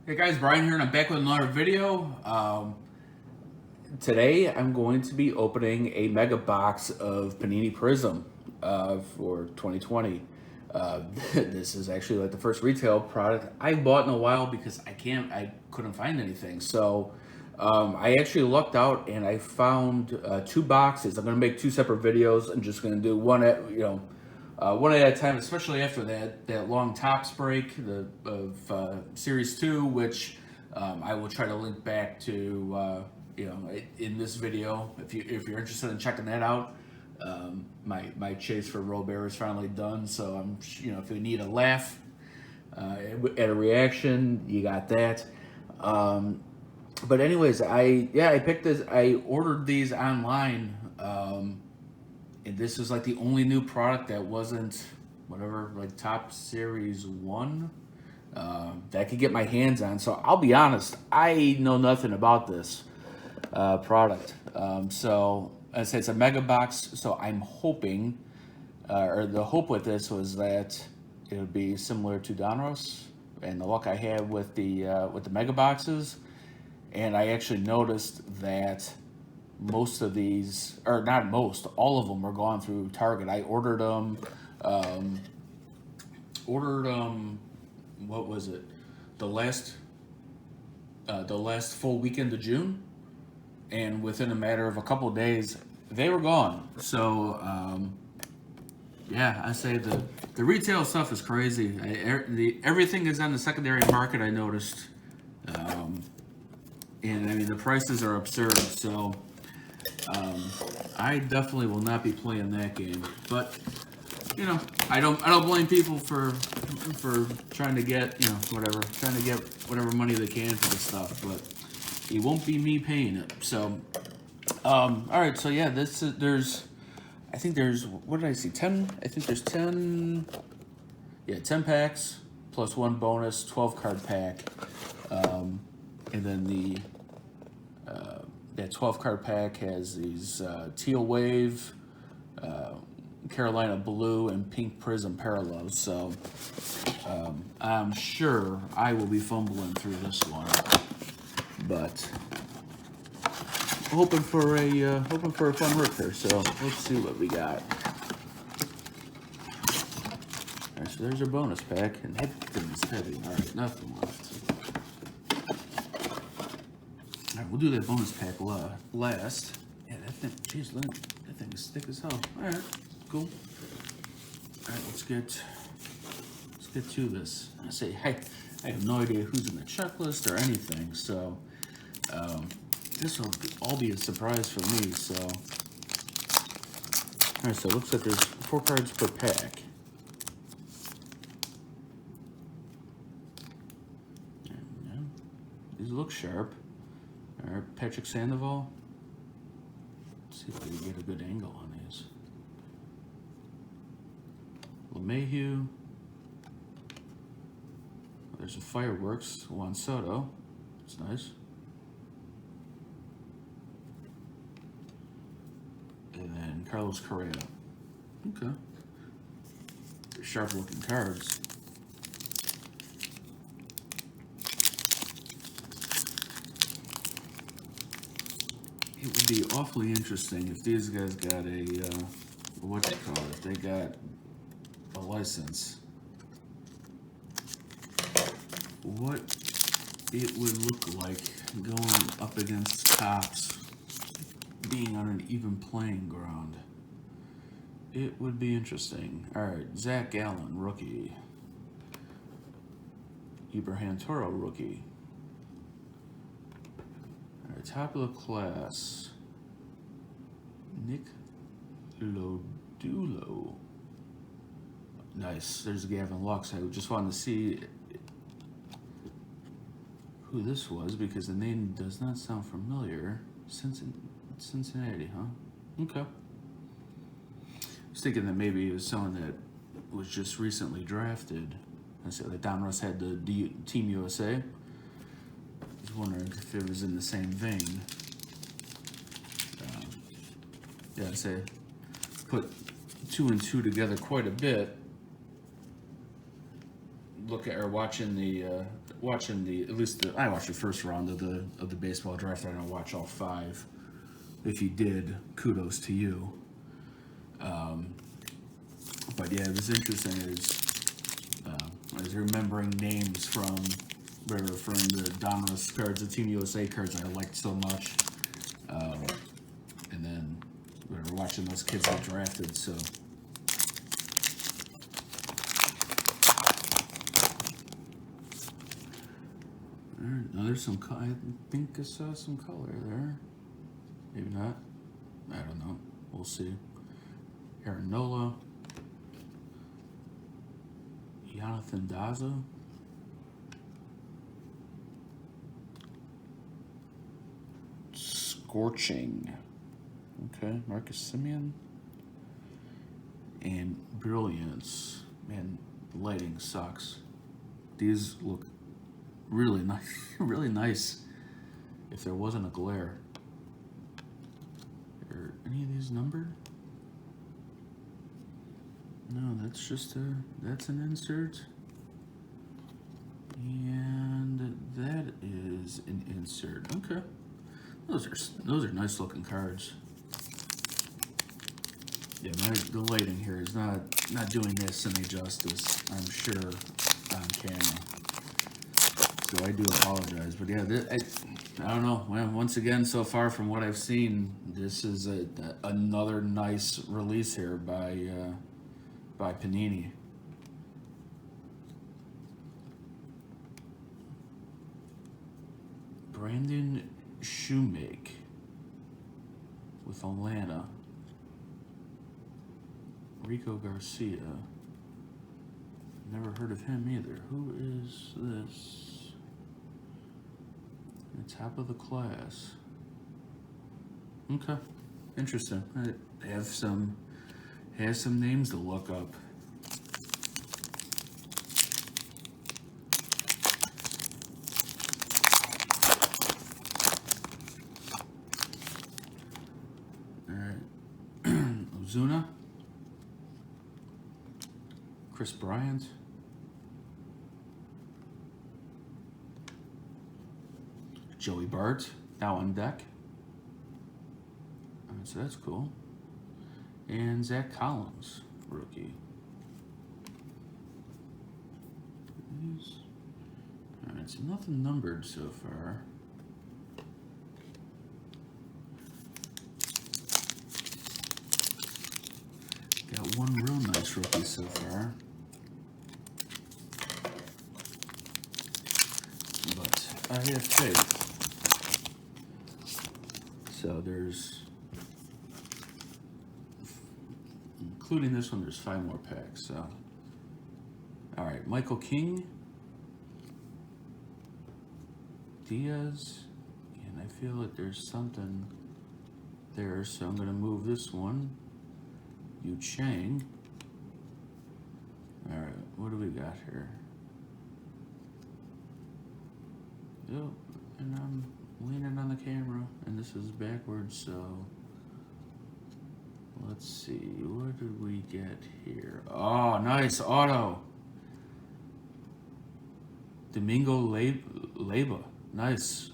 Hey guys, Brian here, and I'm back with another video. Today I'm going to be opening a mega box of Panini Prizm for 2020. This is actually like the first retail product I bought in a while because I couldn't find anything. So I actually lucked out and I found two boxes. I'm going to make two separate videos. I'm just going to do one at a time, especially after that long tops break of Series 2, which I will try to link back to in this video if you're interested in checking that out. My chase for Robert is finally done, so if you need a laugh at a reaction, you got that. But anyways, I picked this. I ordered these online. And this is like the only new product that wasn't whatever like top series one that I could get my hands on. So I'll be honest, I know nothing about this product. So as I say, it's a mega box. So I'm hoping, or the hope with this was that it would be similar to Donruss and the luck I had with the mega boxes. And I actually noticed that most of these, or not most, all of them were gone through Target. I um, ordered what was it, the last full weekend of June, and within a matter of a couple of days, they were gone. So yeah, I say the retail stuff is crazy. Everything is on the secondary market. I noticed, and I mean the prices are absurd. So. I definitely will not be playing that game, but I don't blame people for trying to get whatever money they can for this stuff, but it won't be me paying it. So, all right, so yeah, I think there's what did I see? 10. I think there's 10. Yeah, 10 packs plus one bonus, 12 card pack, and then that 12 card pack has these teal wave, Carolina blue, and pink prism parallels. So I'm sure I will be fumbling through this one, but hoping for a fun rip here. So let's see what we got. All right, so there's our bonus pack, and that thing's heavy. All right, nothing left. All right, we'll do that bonus pack last. Yeah, that thing, jeez, that thing is thick as hell. All right, cool. All right, let's get to this. I say, I have no idea who's in the checklist or anything, so this will all be a surprise for me. So, all right, so it looks like there's 4 cards per pack. These look sharp. All right, Patrick Sandoval. Let's see if we can get a good angle on these. LeMahieu. There's a Fireworks. Juan Soto. That's nice. And then Carlos Correa. Okay. Sharp looking cards. It would be awfully interesting if these guys got if they got a license. What it would look like going up against Topps, being on an even playing ground. It would be interesting. All right, Zach Gallen, rookie. Ibrahim Toro, rookie. All right, top of the class. Nick Lodulo. Nice. There's Gavin Lux. I just wanted to see who this was because the name does not sound familiar. Cincinnati, huh? Okay. I was thinking that maybe it was someone that was just recently drafted. I said like Donruss had the Team USA. I was wondering if it was in the same vein. Yeah, I say put 2 and 2 together quite a bit. watching the at least I watched the first round of the baseball draft. I didn't watch all 5. If you did, kudos to you. But yeah, it was interesting. I was remembering names from the Donruss cards, the Team USA cards I liked so much, and then we were watching those kids get drafted. So. Now there's some. I think I saw some color there. Maybe not. I don't know. We'll see. Aaron Nola. Jonathan Daza. Scorching. Okay. Marcus Simeon. And Brilliance. Man, the lighting sucks. These look really nice. Really nice. If there wasn't a glare. Are any of these numbered? No, that's just that's an insert. And that is an insert. Okay. Those are nice looking cards. Yeah, the lighting here is not doing this any justice, I'm sure, on camera. So I do apologize. But yeah, I don't know. Well, once again, so far from what I've seen, this is another nice release here by Panini. Brandon Shoemake with Atlanta. Rico Garcia. Never heard of him either. Who is this? The top of the class. Okay, interesting. I have some names to look up. All right, Ozuna, Chris Bryant. Joey Bart, now on deck. So that's cool. And Zach Collins, rookie. Alright, so nothing numbered so far. Got one real nice rookie so far. But I have faith. So there's, including this one, there's 5 more packs. So, all right, Michael King, Diaz, and I feel that there's something there, so I'm gonna move this one. Yu Chang. All right, what do we got here? Oh, and I'm leaning on the camera, and this is backwards, so let's see, what did we get here? Oh, nice auto. Domingo Leyba, nice.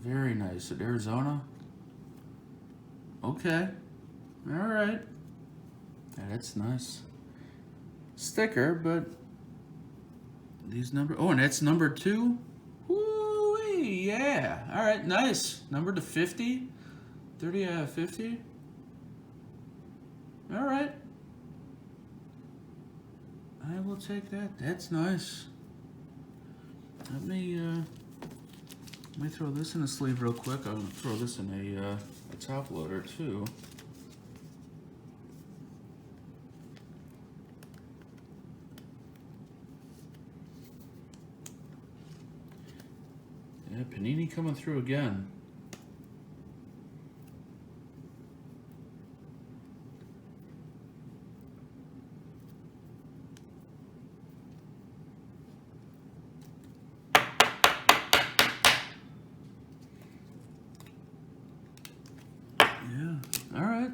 Very nice. At Arizona. Okay, all right. Yeah, that's nice. Sticker, but these number. Oh, and that's number 2. Woo-wee, yeah. All right, nice. Number to 50. 30 out of 50. All right. I will take that. That's nice. Let me throw this in a sleeve real quick. I'll throw this in a top loader too. Yeah, Panini coming through again. Yeah, all right.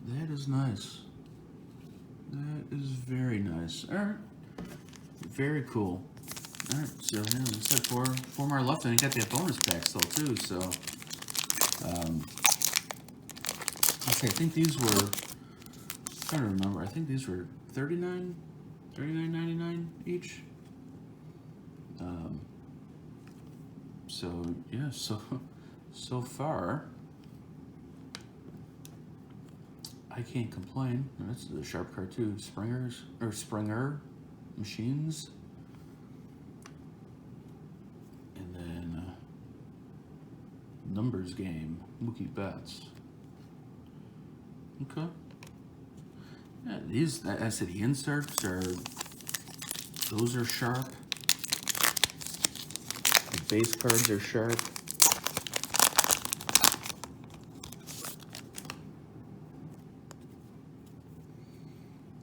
That is nice. That is very nice. All right, very cool. All right, so yeah, looks like four more left, and you got that bonus pack still too. So, okay, I think these were. I'm trying to remember. I think these were $39.99 each. So yeah, so far, I can't complain. That's the sharp card too. Springer machines, and then numbers game. Mookie Betts. Okay. Yeah, these I said the inserts are. Those are sharp. The base cards are sharp.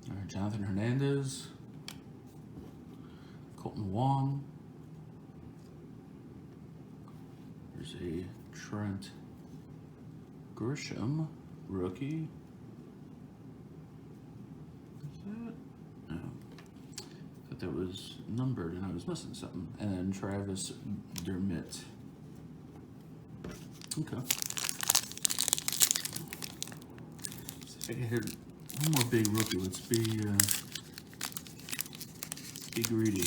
All right, Jonathan Hernandez, Colton Wong. There's a Trent Grisham rookie. Is that? No. I thought that was numbered and I was missing something. And then Travis Dermott. Okay. I hit one more big rookie. Let's be greedy.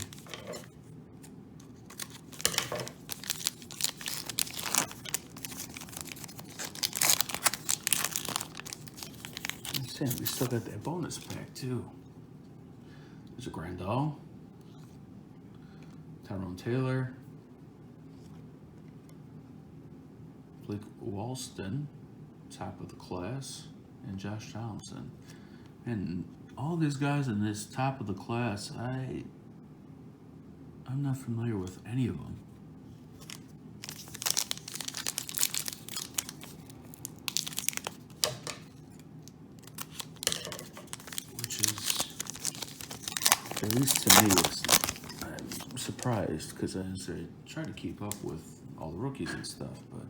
Sam, we still got that bonus pack too. There's a Grandal, Tyrone Taylor, Blake Walston, top of the class, and Josh Donaldson. And all these guys in this top of the class, I'm not familiar with any of them. Which is, at least to me, I'm surprised because I try to keep up with all the rookies and stuff, but I'm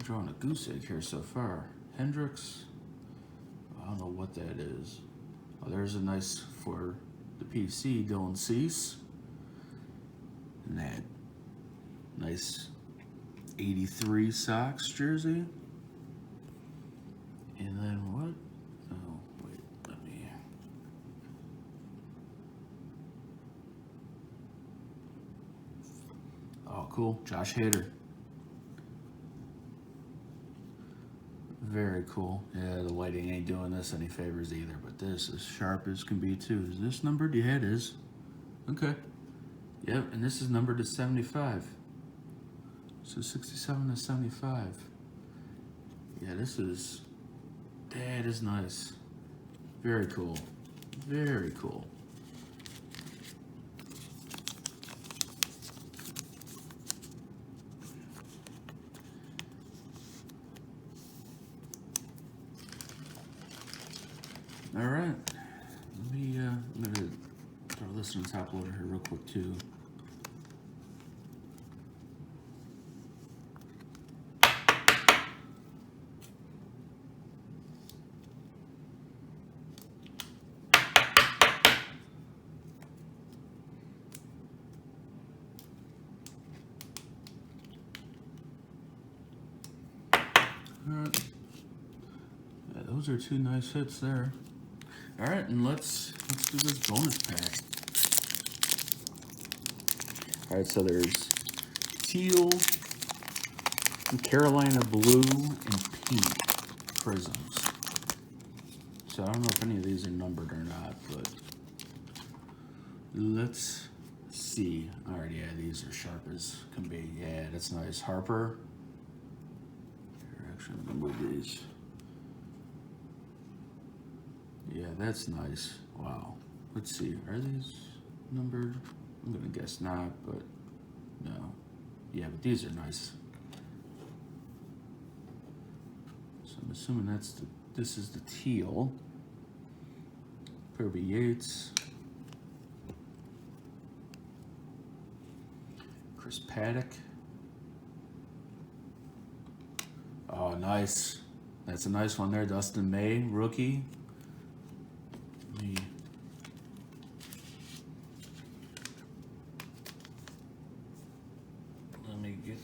drawing a goose egg here so far. Hendricks, I don't know what that is. Oh, there's a nice for the PC, Dylan Cease. And that nice 83 Sox jersey. And then what? Oh, wait, let me. Oh, cool. Josh Hader. Very cool. Yeah, the lighting ain't doing this any favors either, but this is sharp as can be too. Is this numbered? Yeah, it is. Okay. Yep, and this is numbered to 75. So 67 to 75. Yeah, that is nice. Very cool. Very cool. All right, let me, I'm gonna throw this in the top loader here real quick too. All right, yeah, those are two nice hits there. All right, and let's do this bonus pack. All right, so there's teal, Carolina blue, and pink prisms. So I don't know if any of these are numbered or not, but let's see. All right, yeah, these are sharp as can be. Yeah, that's nice. Harper. Here, actually, I'm gonna move these. Yeah, that's nice. Wow. Let's see. Are these numbered? I'm gonna guess not, but no. Yeah, but these are nice. So I'm assuming this is the teal. Kirby Yates. Chris Paddock. Oh, nice. That's a nice one there. Dustin May, rookie.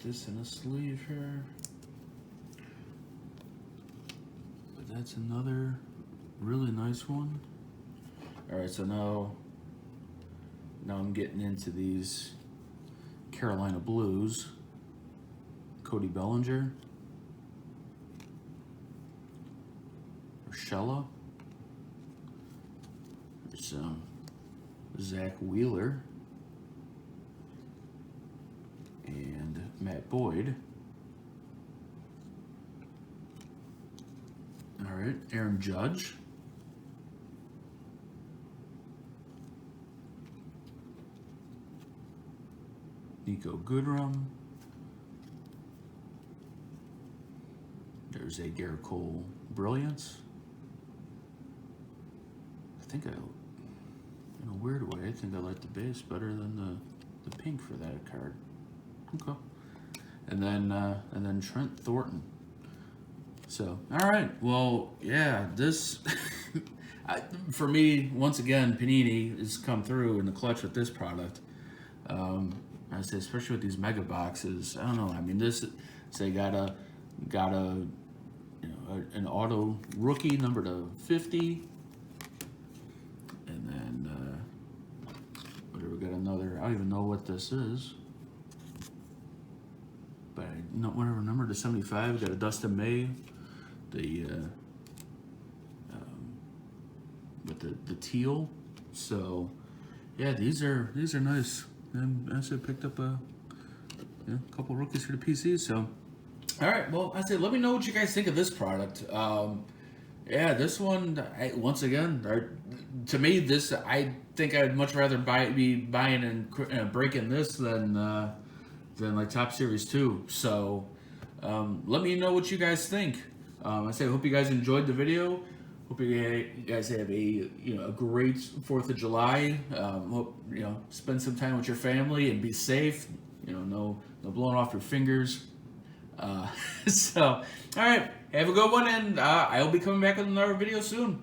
this in a sleeve here. But that's another really nice one. All right, so now I'm getting into these Carolina Blues. Cody Bellinger. Urshela. There's Zach Wheeler. And Matt Boyd. All right, Aaron Judge. Nico Goodrum. There's a Garrett Cole Brilliance. I think in a weird way, I think I like the base better than the pink for that card. Okay. And then Trent Thornton. So, all right. Well, yeah, this for me, once again, Panini has come through in the clutch with this product. I say, especially with these mega boxes. I don't know. I mean, this say got a an auto rookie number to 50, and then whatever, got another. I don't even know what this is, but whatever number to 75. Got a Dustin May, with the teal. So yeah, these are nice. And I also picked up a couple rookies for the PC. So, all right. Well, I say, let me know what you guys think of this product. Yeah, this one. Once again, to me, this I think I'd much rather be buying and breaking this than like Top Series 2. So, let me know what you guys think. I say, I hope you guys enjoyed the video. Hope you guys have a great 4th of July. Hope spend some time with your family and be safe. No blowing off your fingers. So, all right, have a good one, and I'll be coming back with another video soon.